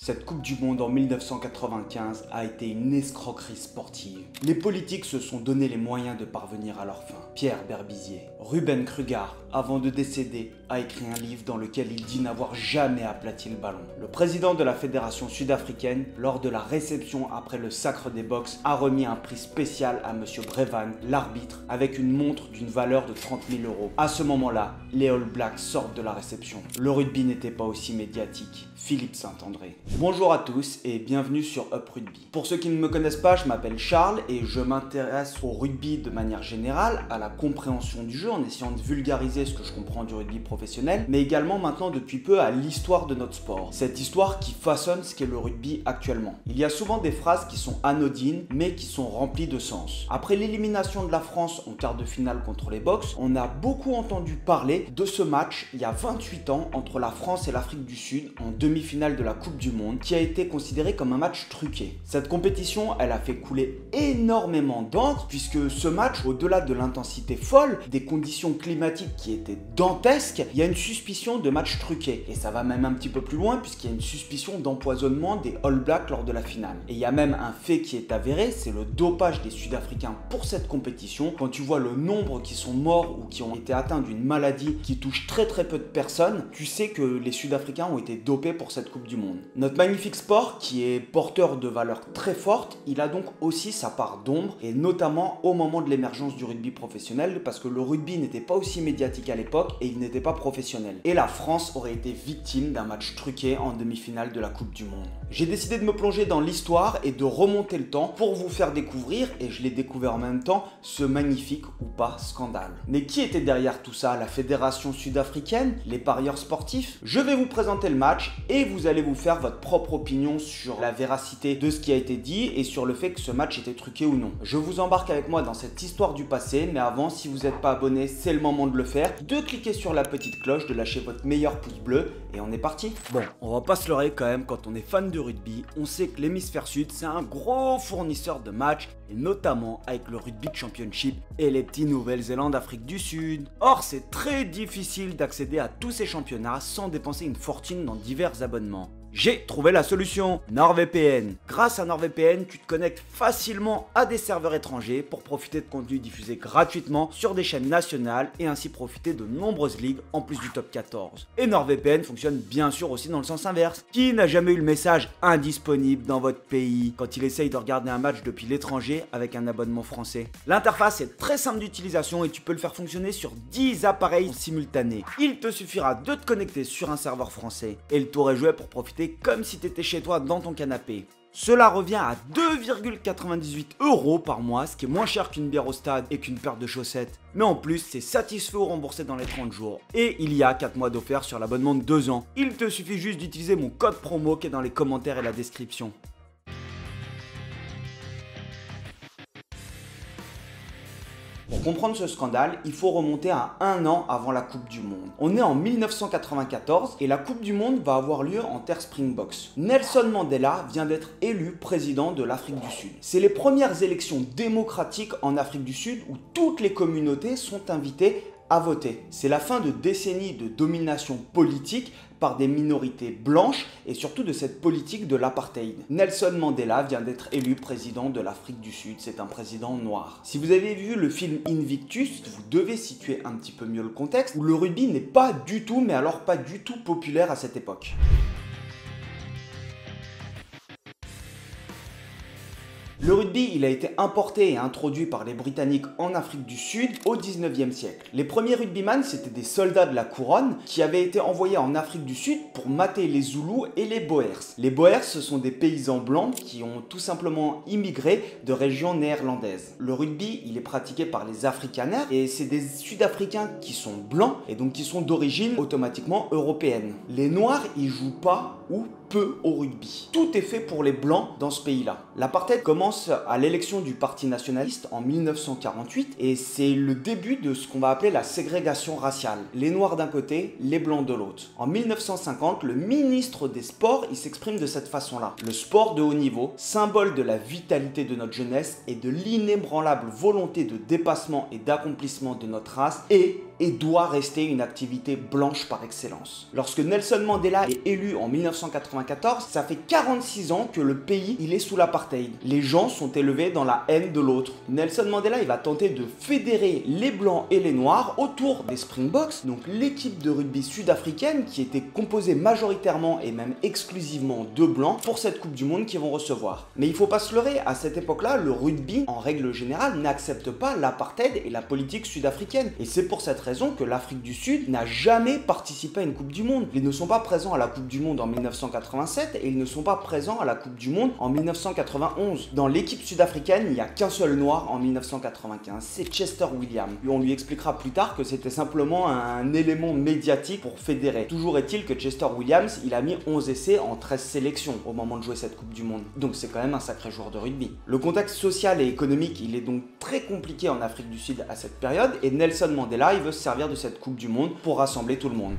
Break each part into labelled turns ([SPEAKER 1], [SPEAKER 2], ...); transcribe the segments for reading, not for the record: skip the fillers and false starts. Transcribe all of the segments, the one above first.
[SPEAKER 1] Cette Coupe du Monde en 1995 a été une escroquerie sportive. Les politiques se sont donné les moyens de parvenir à leur fin. Pierre Berbizier, Ruben Kruger, avant de décéder, a écrit un livre dans lequel il dit n'avoir jamais aplati le ballon. Le président de la fédération sud-africaine, lors de la réception après le sacre des box, a remis un prix spécial à M. Brevan, l'arbitre, avec une montre d'une valeur de 30 000 €. À ce moment-là, les All Blacks sortent de la réception. Le rugby n'était pas aussi médiatique. Philippe Saint-André. Bonjour à tous et bienvenue sur Up Rugby. Pour ceux qui ne me connaissent pas, je m'appelle Charles et je m'intéresse au rugby de manière générale, à la compréhension du jeu en essayant de vulgariser ce que je comprends du rugby professionnel, mais également maintenant depuis peu à l'histoire de notre sport. Cette histoire qui façonne ce qu'est le rugby actuellement. Il y a souvent des phrases qui sont anodines mais qui sont remplies de sens. Après l'élimination de la France en quart de finale contre les Box, on a beaucoup entendu parler de ce match il y a 28 ans entre la France et l'Afrique du Sud en demi-finale de la Coupe du Monde qui a été considéré comme un match truqué. Cette compétition, elle a fait couler énormément d'encre puisque ce match, au-delà de l'intensité folle, des conditions climatiques qui étaient dantesques, il y a une suspicion de match truqué. Et ça va même un petit peu plus loin puisqu'il y a une suspicion d'empoisonnement des All Blacks lors de la finale. Et il y a même un fait qui est avéré, c'est le dopage des Sud-Africains pour cette compétition. Quand tu vois le nombre qui sont morts ou qui ont été atteints d'une maladie qui touche très peu de personnes, tu sais que les Sud-Africains ont été dopés pour cette Coupe du Monde. Notre magnifique sport, qui est porteur de valeurs très fortes, il a donc aussi sa part d'ombre, et notamment au moment de l'émergence du rugby professionnel, parce que le rugby n'était pas aussi médiatique à l'époque et il n'était pas professionnel. Et la France aurait été victime d'un match truqué en demi-finale de la Coupe du Monde. J'ai décidé de me plonger dans l'histoire et de remonter le temps pour vous faire découvrir, et je l'ai découvert en même temps, ce magnifique ou pas scandale. Mais qui était derrière tout ça? La fédération sud-africaine? Les parieurs sportifs? Je vais vous présenter le match et vous allez vous faire votre propre opinion sur la véracité de ce qui a été dit et sur le fait que ce match était truqué ou non. Je vous embarque avec moi dans cette histoire du passé, mais avant, si vous n'êtes pas abonné, c'est le moment de le faire, de cliquer sur la petite cloche, de lâcher votre meilleur pouce bleu et on est parti. Bon, on va pas se leurrer quand même, quand on est fan de rugby, on sait que l'hémisphère sud, c'est un gros fournisseur de matchs, et notamment avec le Rugby Championship et les petits Nouvelle-Zélande, Afrique du Sud. Or, c'est très difficile d'accéder à tous ces championnats sans dépenser une fortune dans divers abonnements. J'ai trouvé la solution, NordVPN. Grâce à NordVPN, tu te connectes facilement à des serveurs étrangers pour profiter de contenus diffusés gratuitement sur des chaînes nationales et ainsi profiter de nombreuses ligues en plus du top 14. Et NordVPN fonctionne bien sûr aussi dans le sens inverse. Qui n'a jamais eu le message indisponible dans votre pays quand il essaye de regarder un match depuis l'étranger avec un abonnement français? L'interface est très simple d'utilisation et tu peux le faire fonctionner sur 10 appareils simultanés. Il te suffira de te connecter sur un serveur français et le tour est joué pour profiter comme si tu étais chez toi dans ton canapé. Cela revient à 2,98 € par mois, ce qui est moins cher qu'une bière au stade et qu'une paire de chaussettes. Mais en plus, c'est satisfait ou remboursé dans les 30 jours. Et il y a 4 mois d'offert sur l'abonnement de 2 ans. Il te suffit juste d'utiliser mon code promo qui est dans les commentaires et la description. Pour comprendre ce scandale, il faut remonter à un an avant la Coupe du Monde. On est en 1994 et la Coupe du Monde va avoir lieu en terre Springboks. Nelson Mandela vient d'être élu président de l'Afrique du Sud. C'est les premières élections démocratiques en Afrique du Sud où toutes les communautés sont invitées à voter. C'est la fin de décennies de domination politique par des minorités blanches et surtout de cette politique de l'apartheid. Nelson Mandela vient d'être élu président de l'Afrique du Sud, c'est un président noir. Si vous avez vu le film Invictus, vous devez situer un petit peu mieux le contexte, où le rugby n'est pas du tout, mais alors pas du tout populaire à cette époque. Le rugby, il a été importé et introduit par les Britanniques en Afrique du Sud au 19e siècle. Les premiers rugbyman, c'était des soldats de la couronne qui avaient été envoyés en Afrique du Sud pour mater les Zoulous et les Boers. Les Boers, ce sont des paysans blancs qui ont tout simplement immigré de régions néerlandaises. Le rugby, il est pratiqué par les Afrikaners et c'est des Sud-Africains qui sont blancs et donc qui sont d'origine automatiquement européenne. Les Noirs, ils jouent pas ou peu au rugby. Tout est fait pour les blancs dans ce pays-là. L'apartheid commence à l'élection du Parti nationaliste en 1948 et c'est le début de ce qu'on va appeler la ségrégation raciale. Les noirs d'un côté, les blancs de l'autre. En 1950, le ministre des Sports, il s'exprime de cette façon-là. Le sport de haut niveau, symbole de la vitalité de notre jeunesse et de l'inébranlable volonté de dépassement et d'accomplissement de notre race, est et doit rester une activité blanche par excellence. Lorsque Nelson Mandela est élu en 1994, ça fait 46 ans que le pays il est sous l'apartheid. Les gens sont élevés dans la haine de l'autre. Nelson Mandela il va tenter de fédérer les blancs et les noirs autour des Springboks, donc l'équipe de rugby sud-africaine qui était composée majoritairement et même exclusivement de blancs pour cette Coupe du Monde qu'ils vont recevoir. Mais il faut pas se leurrer, à cette époque-là, le rugby, en règle générale, n'accepte pas l'apartheid et la politique sud-africaine. Et c'est pour cette raison que l'Afrique du Sud n'a jamais participé à une Coupe du Monde. Ils ne sont pas présents à la Coupe du Monde en 1987 et ils ne sont pas présents à la Coupe du Monde en 1991. Dans l'équipe sud-africaine, il n'y a qu'un seul noir en 1995, c'est Chester Williams. Et on lui expliquera plus tard que c'était simplement un élément médiatique pour fédérer. Toujours est-il que Chester Williams, il a mis 11 essais en 13 sélections au moment de jouer cette Coupe du Monde. Donc c'est quand même un sacré joueur de rugby. Le contexte social et économique, il est donc très compliqué en Afrique du Sud à cette période et Nelson Mandela, il veut se servir de cette Coupe du Monde pour rassembler tout le monde.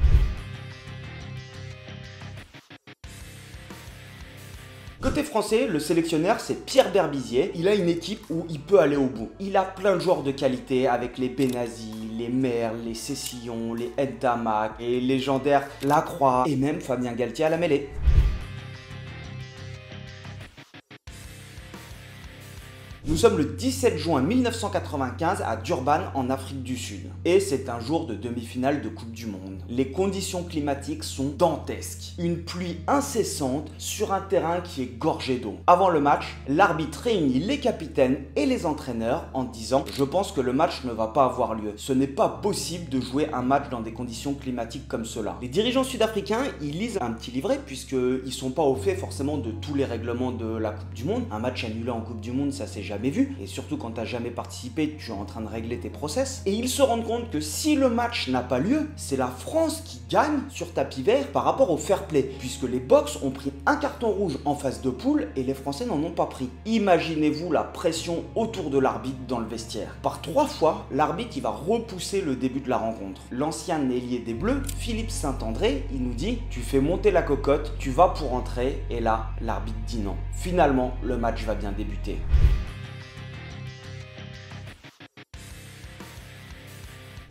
[SPEAKER 1] Côté français, le sélectionneur c'est Pierre Berbizier. Il a une équipe où il peut aller au bout. Il a plein de joueurs de qualité avec les Benazi, les Merle, les Cessillon, les Ntamak, les légendaires Lacroix et même Fabien Galtier à la mêlée. Nous sommes le 17 juin 1995 à Durban en Afrique du Sud. Et c'est un jour de demi-finale de Coupe du Monde. Les conditions climatiques sont dantesques. Une pluie incessante sur un terrain qui est gorgé d'eau. Avant le match, l'arbitre réunit les capitaines et les entraîneurs en disant « Je pense que le match ne va pas avoir lieu. Ce n'est pas possible de jouer un match dans des conditions climatiques comme cela. » Les dirigeants sud-africains, ils lisent un petit livret puisqu'ils ne sont pas au fait forcément de tous les règlements de la Coupe du Monde. Un match annulé en Coupe du Monde, ça c'est jamais vu, et surtout quand tu n'as jamais participé, tu es en train de régler tes process, et ils se rendent compte que si le match n'a pas lieu, c'est la France qui gagne sur tapis vert par rapport au fair play, puisque les Boks ont pris un carton rouge en phase de poule et les Français n'en ont pas pris. Imaginez-vous la pression autour de l'arbitre dans le vestiaire. Par 3 fois, l'arbitre il va repousser le début de la rencontre. L'ancien ailier des Bleus, Philippe Saint-André, il nous dit « Tu fais monter la cocotte, tu vas pour entrer » et là, l'arbitre dit non. Finalement, le match va bien débuter.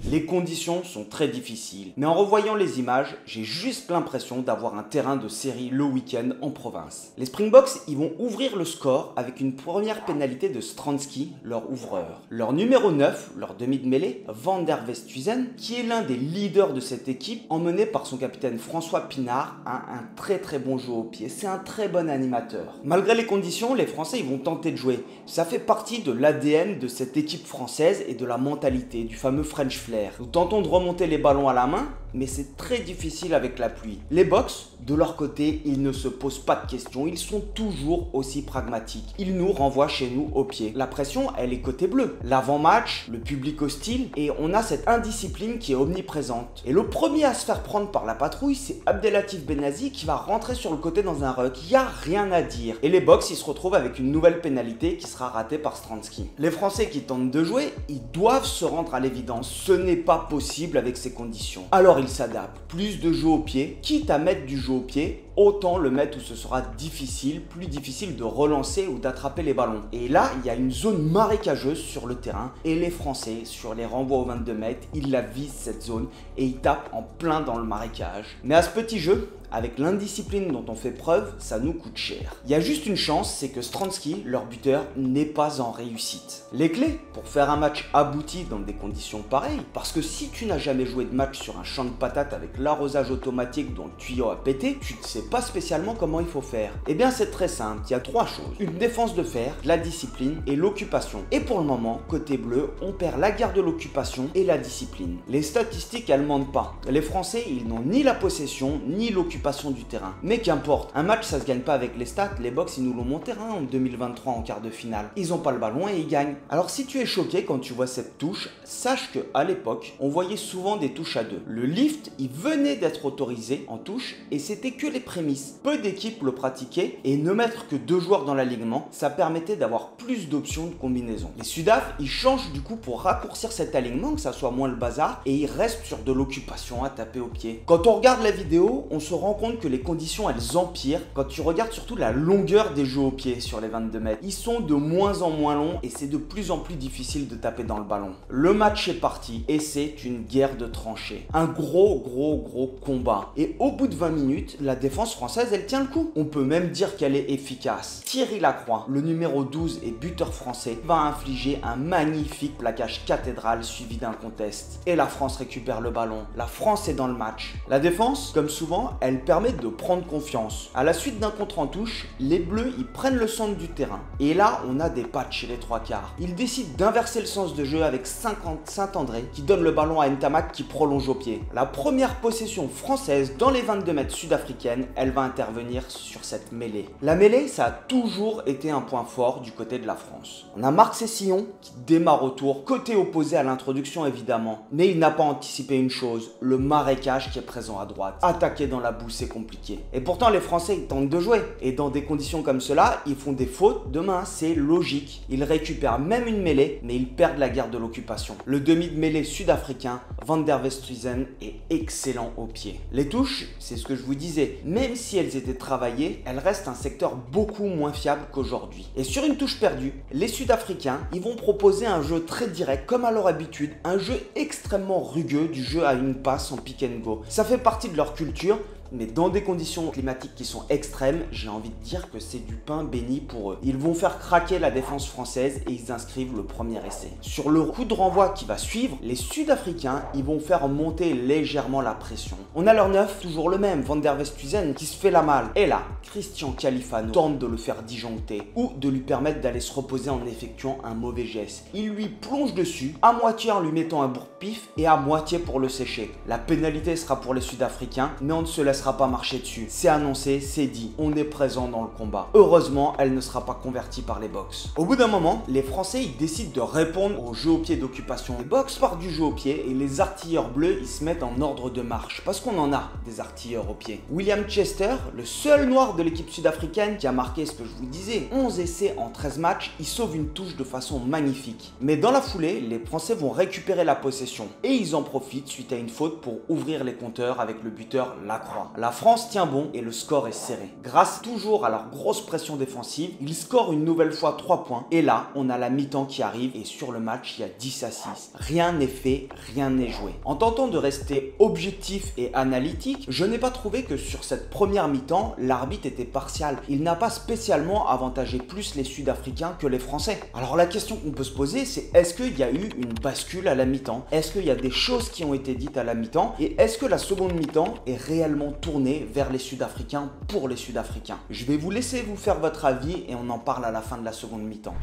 [SPEAKER 1] Les conditions sont très difficiles, mais en revoyant les images, j'ai juste l'impression d'avoir un terrain de série le week-end en province. Les Springboks, ils vont ouvrir le score avec une première pénalité de Stransky, leur ouvreur. Leur numéro 9, leur demi de mêlée, Van der Westhuizen, qui est l'un des leaders de cette équipe, emmené par son capitaine François Pinard, a un très bon jeu au pied. C'est un très bon animateur. Malgré les conditions, les Français ils vont tenter de jouer. Ça fait partie de l'ADN de cette équipe française et de la mentalité, du fameux French flair. Nous tentons de remonter les ballons à la main, mais c'est très difficile avec la pluie. Les Boks, de leur côté, ils ne se posent pas de questions, ils sont toujours aussi pragmatiques. Ils nous renvoient chez nous au pied. La pression, elle est côté bleu. L'avant-match, le public hostile, et on a cette indiscipline qui est omniprésente. Et le premier à se faire prendre par la patrouille, c'est Abdelatif Benazi qui va rentrer sur le côté dans un ruck. Il n'y a rien à dire. Et les Boks, ils se retrouvent avec une nouvelle pénalité qui sera ratée par Stransky. Les Français qui tentent de jouer, ils doivent se rendre à l'évidence. Ce n'est pas possible avec ces conditions. Alors ils s'adaptent. Plus de jeu au pied, quitte à mettre du jeu au pied, autant le mettre où ce sera difficile, plus difficile de relancer ou d'attraper les ballons. Et là, il y a une zone marécageuse sur le terrain et les Français, sur les renvois aux 22 mètres, ils la visent cette zone et ils tapent en plein dans le marécage. Mais à ce petit jeu, avec l'indiscipline dont on fait preuve, ça nous coûte cher. Il y a juste une chance, c'est que Stransky, leur buteur, n'est pas en réussite. Les clés pour faire un match abouti dans des conditions pareilles, parce que si tu n'as jamais joué de match sur un champ de patates avec l'arrosage automatique dont le tuyau a pété, tu ne sais pas spécialement comment il faut faire. Eh bien c'est très simple, il y a 3 choses. Une défense de fer, la discipline et l'occupation. Et pour le moment, côté bleu, on perd la guerre de l'occupation et la discipline. Les statistiques, elles mentent pas. Les Français, ils n'ont ni la possession, ni l'occupation du terrain. Mais qu'importe, un match ça se gagne pas avec les stats, les Boks ils nous l'ont monté en 2023 en quart de finale. Ils ont pas le ballon et ils gagnent. Alors si tu es choqué quand tu vois cette touche, sache que à l'époque, on voyait souvent des touches à 2. Le lift, il venait d'être autorisé en touche et c'était que les prémisse. Peu d'équipes le pratiquaient et ne mettre que 2 joueurs dans l'alignement, ça permettait d'avoir plus d'options de combinaison. Les Sudaf, ils changent du coup pour raccourcir cet alignement, que ça soit moins le bazar, et ils restent sur de l'occupation à taper au pied. Quand on regarde la vidéo, on se rend compte que les conditions elles empirent quand tu regardes surtout la longueur des jeux au pied sur les 22 mètres. Ils sont de moins en moins longs et c'est de plus en plus difficile de taper dans le ballon. Le match est parti et c'est une guerre de tranchées. Un gros combat. Et au bout de 20 minutes, la défense française elle tient le coup. On peut même dire qu'elle est efficace. Thierry Lacroix, le numéro 12 et buteur français, va infliger un magnifique plaquage cathédral suivi d'un contest. Et la France récupère le ballon. La France est dans le match. La défense, comme souvent, elle permet de prendre confiance. À la suite d'un contre en touche, les Bleus ils prennent le centre du terrain. Et là, on a des pattes chez les 3/4. Ils décident d'inverser le sens de jeu avec Saint-André qui donne le ballon à Ntamak qui prolonge au pied. La première possession française dans les 22 mètres sud-africaines, elle va intervenir sur cette mêlée. La mêlée, ça a toujours été un point fort du côté de la France. On a Marc Sessillon qui démarre au tour, côté opposé à l'introduction évidemment. Mais il n'a pas anticipé une chose, le marécage qui est présent à droite. Attaquer dans la boue, c'est compliqué. Et pourtant, les Français, ils tentent de jouer. Et dans des conditions comme cela, ils font des fautes de main, c'est logique. Ils récupèrent même une mêlée, mais ils perdent la guerre de l'occupation. Le demi de mêlée sud-africain, Van der Westhuizen, est excellent au pied. Les touches, c'est ce que je vous disais, même si elles étaient travaillées, elles restent un secteur beaucoup moins fiable qu'aujourd'hui. Et sur une touche perdue, les Sud-Africains, ils vont proposer un jeu très direct, comme à leur habitude, un jeu extrêmement rugueux, du jeu à une passe en pick and go. Ça fait partie de leur culture, mais dans des conditions climatiques qui sont extrêmes, j'ai envie de dire que c'est du pain béni pour eux. Ils vont faire craquer la défense française et ils inscrivent le premier essai. Sur le coup de renvoi qui va suivre, les Sud-Africains, ils vont faire monter légèrement la pression. On a leur neuf, toujours le même, Van der Westhuizen, qui se fait la malle. Et là, Christian Califano tente de le faire disjoncter ou de lui permettre d'aller se reposer en effectuant un mauvais geste. Il lui plonge dessus, à moitié en lui mettant un bourre-pif et à moitié pour le sécher. La pénalité sera pour les Sud-Africains, mais on ne se laisse pas marcher dessus. C'est annoncé, c'est dit, on est présent dans le combat. Heureusement, elle ne sera pas convertie par les box. Au bout d'un moment, les Français ils décident de répondre au jeu au pied d'occupation. Les box partent du jeu au pied et les artilleurs bleus ils se mettent en ordre de marche parce qu'on en a des artilleurs au pied. William Chester, le seul noir de l'équipe sud-africaine qui a marqué ce que je vous disais, 11 essais en 13 matchs, il sauve une touche de façon magnifique. Mais dans la foulée, les Français vont récupérer la possession et ils en profitent suite à une faute pour ouvrir les compteurs avec le buteur Lacroix. La France tient bon et le score est serré. Grâce toujours à leur grosse pression défensive, ils scorent une nouvelle fois 3 points. Et là, on a la mi-temps qui arrive et sur le match, il y a 10-6. Rien n'est fait, rien n'est joué. En tentant de rester objectif et analytique, je n'ai pas trouvé que sur cette première mi-temps, l'arbitre était partial. Il n'a pas spécialement avantagé plus les Sud-Africains que les Français. Alors la question qu'on peut se poser, c'est est-ce qu'il y a eu une bascule à la mi-temps? Est-ce qu'il y a des choses qui ont été dites à la mi-temps? Et est-ce que la seconde mi-temps est réellement tournée vers les Sud-Africains pour les Sud-Africains? Je vais vous laisser vous faire votre avis et on en parle à la fin de la seconde mi-temps.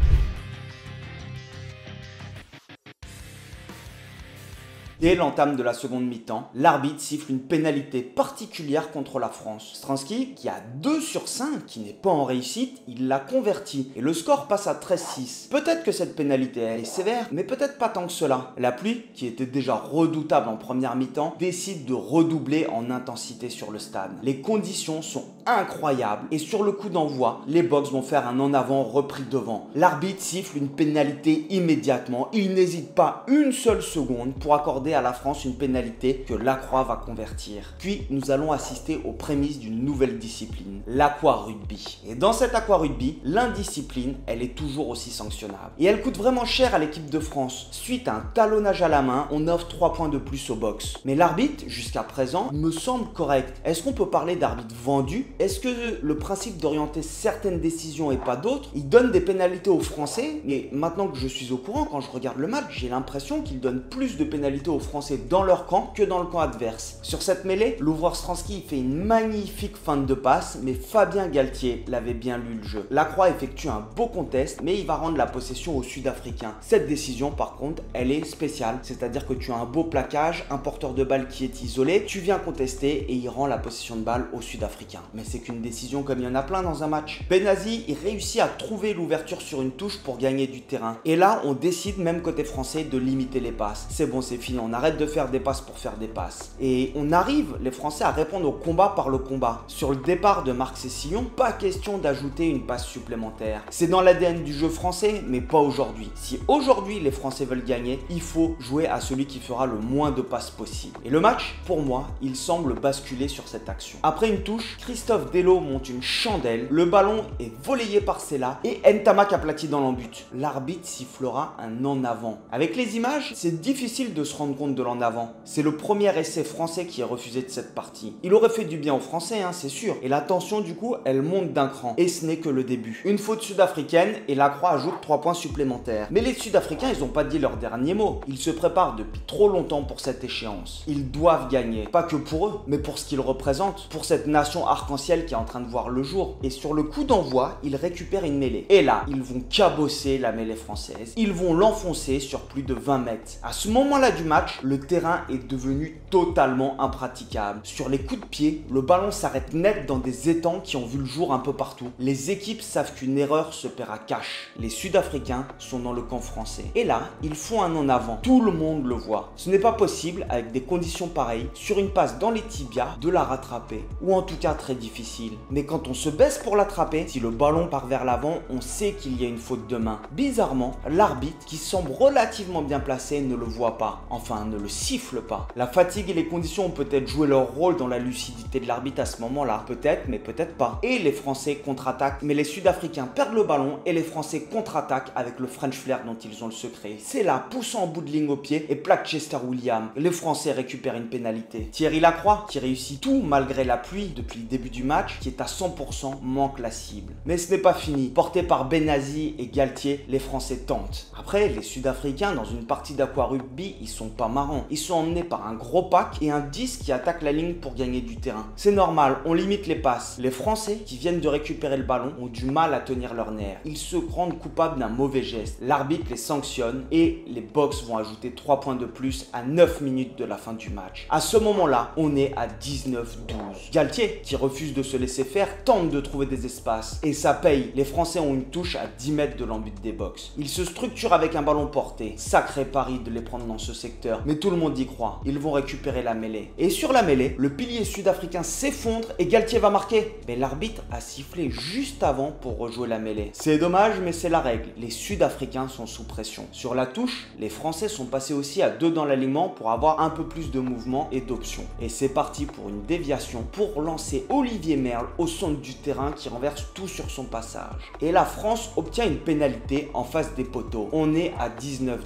[SPEAKER 1] Dès l'entame de la seconde mi-temps, l'arbitre siffle une pénalité particulière contre la France. Stransky, qui a 2 sur 5, qui n'est pas en réussite, il l'a converti et le score passe à 13-6. Peut-être que cette pénalité elle est sévère, mais peut-être pas tant que cela. La pluie, qui était déjà redoutable en première mi-temps, décide de redoubler en intensité sur le stade. Les conditions sont incroyables et sur le coup d'envoi, les Box vont faire un en avant repris devant. L'arbitre siffle une pénalité immédiatement. Il n'hésite pas une seule seconde pour accorder à la France une pénalité que Lacroix va convertir. Puis nous allons assister aux prémices d'une nouvelle discipline, l'aquarugby. Et dans cet aquarugby, l'indiscipline, elle est toujours aussi sanctionnable. Et elle coûte vraiment cher à l'équipe de France. Suite à un talonnage à la main, on offre 3 points de plus au box. Mais l'arbitre, jusqu'à présent, me semble correct. Est-ce qu'on peut parler d'arbitre vendu? Est-ce que le principe d'orienter certaines décisions et pas d'autres, il donne des pénalités aux Français? Et maintenant que je suis au courant, quand je regarde le match, j'ai l'impression qu'il donne plus de pénalités aux Français dans leur camp que dans le camp adverse. Sur cette mêlée, l'ouvreur Stransky fait une magnifique feinte de passe, mais Fabien Galtier l'avait bien lu le jeu. Lacroix effectue un beau contest, mais il va rendre la possession aux Sud-Africains. Cette décision, par contre, elle est spéciale, c'est-à-dire que tu as un beau plaquage, un porteur de balle qui est isolé, tu viens contester et il rend la possession de balle aux Sud-Africains. Mais c'est qu'une décision comme il y en a plein dans un match. Benazi, il réussit à trouver l'ouverture sur une touche pour gagner du terrain. Et là, on décide, même côté français, de limiter les passes. C'est bon, c'est fini, on arrête de faire des passes pour faire des passes. Et on arrive, les Français, à répondre au combat par le combat. Sur le départ de Marc Sessillon, pas question d'ajouter une passe supplémentaire. C'est dans l'ADN du jeu français, mais pas aujourd'hui. Si aujourd'hui les Français veulent gagner, il faut jouer à celui qui fera le moins de passes possible. Et le match, pour moi, il semble basculer sur cette action. Après une touche, Christophe Delot monte une chandelle, le ballon est volleyé par Sella et Ntamak aplati dans l'embut. L'arbitre sifflera un en avant. Avec les images, c'est difficile de se rendre compte de l'en avant. C'est le premier essai français qui est refusé de cette partie. Il aurait fait du bien aux Français, hein, c'est sûr. Et la tension, du coup, elle monte d'un cran. Et ce n'est que le début. Une faute sud-africaine et la Croix ajoute 3 points supplémentaires. Mais les Sud-Africains, ils n'ont pas dit leur dernier mot. Ils se préparent depuis trop longtemps pour cette échéance. Ils doivent gagner. Pas que pour eux, mais pour ce qu'ils représentent. Pour cette nation arc-en-ciel qui est en train de voir le jour. Et sur le coup d'envoi, ils récupèrent une mêlée. Et là, ils vont cabosser la mêlée française. Ils vont l'enfoncer sur plus de 20 mètres. À ce moment-là du match, le terrain est devenu totalement impraticable. Sur les coups de pied, le ballon s'arrête net dans des étangs qui ont vu le jour un peu partout. Les équipes savent qu'une erreur se paiera cash. Les Sud-Africains sont dans le camp français. Et là, ils font un en avant. Tout le monde le voit. Ce n'est pas possible, avec des conditions pareilles, sur une passe dans les tibias, de la rattraper. Ou en tout cas très difficile. Mais quand on se baisse pour l'attraper, si le ballon part vers l'avant, on sait qu'il y a une faute de main. Bizarrement, l'arbitre, qui semble relativement bien placé, ne le voit pas. Enfin, ne le siffle pas. La fatigue et les conditions ont peut-être joué leur rôle dans la lucidité de l'arbitre à ce moment-là. Peut-être, mais peut-être pas. Et les Français contre-attaquent, mais les Sud-Africains perdent le ballon et les Français contre-attaquent avec le French flair dont ils ont le secret. C'est là, poussant en bout de ligne au pied et plaque Chester Williams. Les Français récupèrent une pénalité. Thierry Lacroix, qui réussit tout malgré la pluie depuis le début du match, qui est à 100%, manque la cible. Mais ce n'est pas fini. Porté par Benazi et Galtier, les Français tentent. Après, les Sud-Africains, dans une partie d'aqua-rugby, ils sont pas marrants. Ils sont emmenés par un gros pack et un 10 qui attaque la ligne pour gagner du terrain. C'est normal, on limite les passes. Les Français, qui viennent de récupérer le ballon, ont du mal à tenir leur nerfs. Ils se rendent coupables d'un mauvais geste. L'arbitre les sanctionne et les Box vont ajouter 3 points de plus à 9 minutes de la fin du match. À ce moment-là, on est à 19-12. Galtier, qui refuse de se laisser faire, tente de trouver des espaces. Et ça paye. Les Français ont une touche à 10 mètres de l'embut des Box. Ils se structurent avec un ballon porté. Sacré pari de les prendre dans ce secteur. Mais tout le monde y croit. Ils vont récupérer la mêlée. Et sur la mêlée, le pilier sud-africain s'effondre et Galtier va marquer. Mais l'arbitre a sifflé juste avant pour rejouer la mêlée. C'est dommage, mais c'est la règle. Les Sud-Africains sont sous pression. Sur la touche, les Français sont passés aussi à 2 dans l'alignement pour avoir un peu plus de mouvement et d'options. Et c'est parti pour une déviation pour lancer Olivier Merle au centre du terrain qui renverse tout sur son passage. Et la France obtient une pénalité en face des poteaux. On est à 19-12.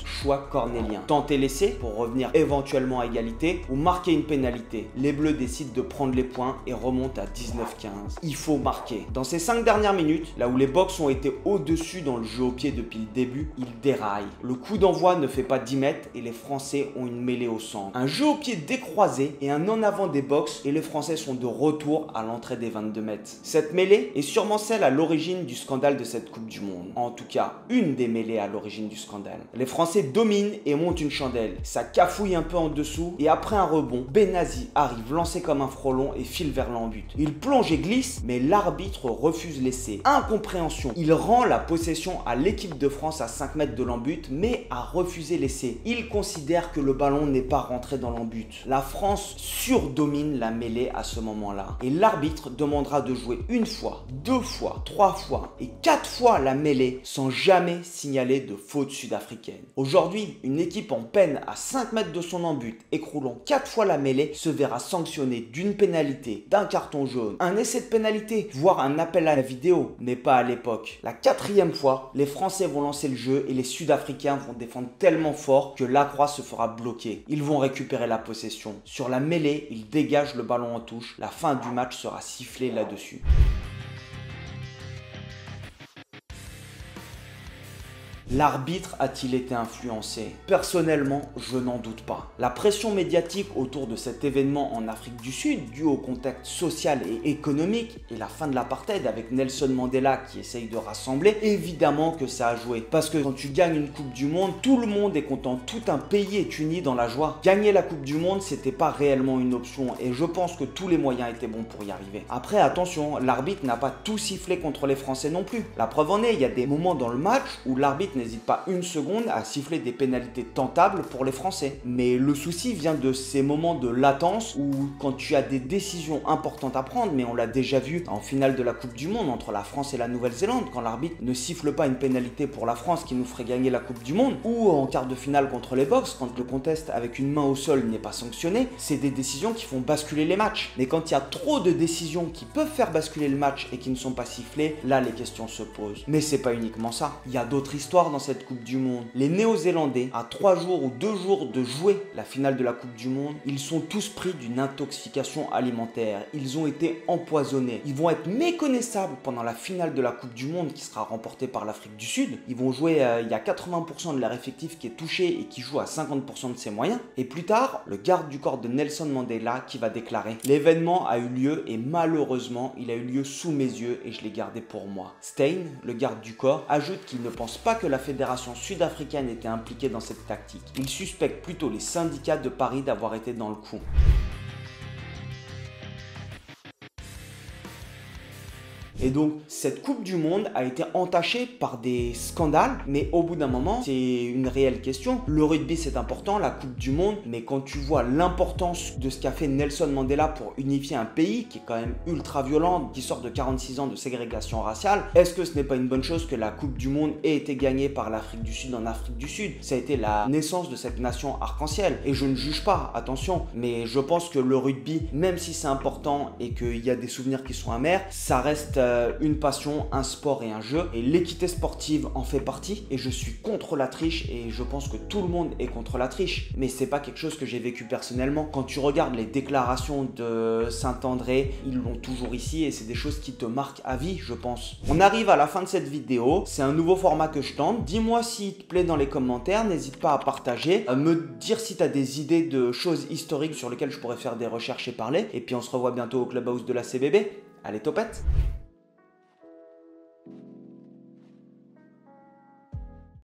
[SPEAKER 1] Choix cornélien. Tenter l'essai pour revenir éventuellement à égalité ou marquer une pénalité. Les Bleus décident de prendre les points et remontent à 19-15. Il faut marquer. Dans ces 5 dernières minutes, là où les Box ont été au-dessus dans le jeu au pied depuis le début, ils déraillent. Le coup d'envoi ne fait pas 10 mètres et les Français ont une mêlée au centre. Un jeu au pied décroisé et un en avant des Box et les Français sont de retour à l'entrée des 22 mètres. Cette mêlée est sûrement celle à l'origine du scandale de cette Coupe du Monde. En tout cas, une des mêlées à l'origine du scandale. Les Français dominent et montent une chandelle. Ça cafouille un peu en dessous et après un rebond, Benazi arrive lancé comme un frelon et file vers l'embut. Il plonge et glisse, mais l'arbitre refuse l'essai. Incompréhension. Il rend la possession à l'équipe de France à 5 mètres de l'embut, mais a refusé l'essai. Il considère que le ballon n'est pas rentré dans l'embut. La France surdomine la mêlée à ce moment-là. Et l'arbitre demandera de jouer une fois, 2 fois, 3 fois et 4 fois la mêlée sans jamais signaler de faute sud-africaine. Aujourd'hui, une équipe en peine à 5 mètres de son embut, écroulant 4 fois la mêlée, se verra sanctionnée d'une pénalité, d'un carton jaune, un essai de pénalité, voire un appel à la vidéo, mais pas à l'époque. La 4e fois, les Français vont lancer le jeu et les Sud-Africains vont défendre tellement fort que Lacroix se fera bloquer. Ils vont récupérer la possession. Sur la mêlée, ils dégagent le ballon en touche. La fin du match sera sifflée là-dessus. L'arbitre a-t-il été influencé? Personnellement, je n'en doute pas. La pression médiatique autour de cet événement en Afrique du Sud, due au contexte social et économique, et la fin de l'apartheid avec Nelson Mandela qui essaye de rassembler, évidemment que ça a joué. Parce que quand tu gagnes une Coupe du Monde, tout le monde est content, tout un pays est uni dans la joie. Gagner la Coupe du Monde, c'était pas réellement une option, et je pense que tous les moyens étaient bons pour y arriver. Après, attention, l'arbitre n'a pas tout sifflé contre les Français non plus. La preuve en est, il y a des moments dans le match où l'arbitre n'hésite pas une seconde à siffler des pénalités tentables pour les Français. Mais le souci vient de ces moments de latence où quand tu as des décisions importantes à prendre, mais on l'a déjà vu en finale de la Coupe du Monde entre la France et la Nouvelle-Zélande, quand l'arbitre ne siffle pas une pénalité pour la France qui nous ferait gagner la Coupe du Monde, ou en quart de finale contre les Box, quand le contest avec une main au sol n'est pas sanctionné, c'est des décisions qui font basculer les matchs. Mais quand il y a trop de décisions qui peuvent faire basculer le match et qui ne sont pas sifflées, là les questions se posent. Mais c'est pas uniquement ça. Il y a d'autres histoires dans cette Coupe du Monde. Les Néo-Zélandais, à 3 jours ou 2 jours de jouer la finale de la Coupe du Monde, ils sont tous pris d'une intoxication alimentaire. Ils ont été empoisonnés. Ils vont être méconnaissables pendant la finale de la Coupe du Monde qui sera remportée par l'Afrique du Sud. Ils vont jouer, il y a 80% de leur effectif qui est touché et qui joue à 50% de ses moyens. Et plus tard, le garde du corps de Nelson Mandela qui va déclarer: l'événement a eu lieu et malheureusement, il a eu lieu sous mes yeux et je l'ai gardé pour moi. Steyn, le garde du corps, ajoute qu'il ne pense pas que la fédération sud-africaine était impliquée dans cette tactique. Il suspecte plutôt les syndicats de Paris d'avoir été dans le coup. Et donc, cette Coupe du Monde a été entachée par des scandales, mais au bout d'un moment, c'est une réelle question. Le rugby, c'est important, la Coupe du Monde, mais quand tu vois l'importance de ce qu'a fait Nelson Mandela pour unifier un pays qui est quand même ultra violent, qui sort de 46 ans de ségrégation raciale, est-ce que ce n'est pas une bonne chose que la Coupe du Monde ait été gagnée par l'Afrique du Sud en Afrique du Sud? Ça a été la naissance de cette nation arc-en-ciel. Et je ne juge pas, attention, mais je pense que le rugby, même si c'est important et qu'il y a des souvenirs qui sont amers, ça reste une passion, un sport et un jeu, et l'équité sportive en fait partie, et je suis contre la triche et je pense que tout le monde est contre la triche, mais c'est pas quelque chose que j'ai vécu personnellement. Quand tu regardes les déclarations de Saint-André, ils l'ont toujours ici et c'est des choses qui te marquent à vie, je pense. On arrive à la fin de cette vidéo, c'est un nouveau format que je tente. Dis-moi s'il te plaît dans les commentaires, n'hésite pas à partager, à me dire si tu as des idées de choses historiques sur lesquelles je pourrais faire des recherches et parler, et puis on se revoit bientôt au Clubhouse de la CBB. Allez, topette!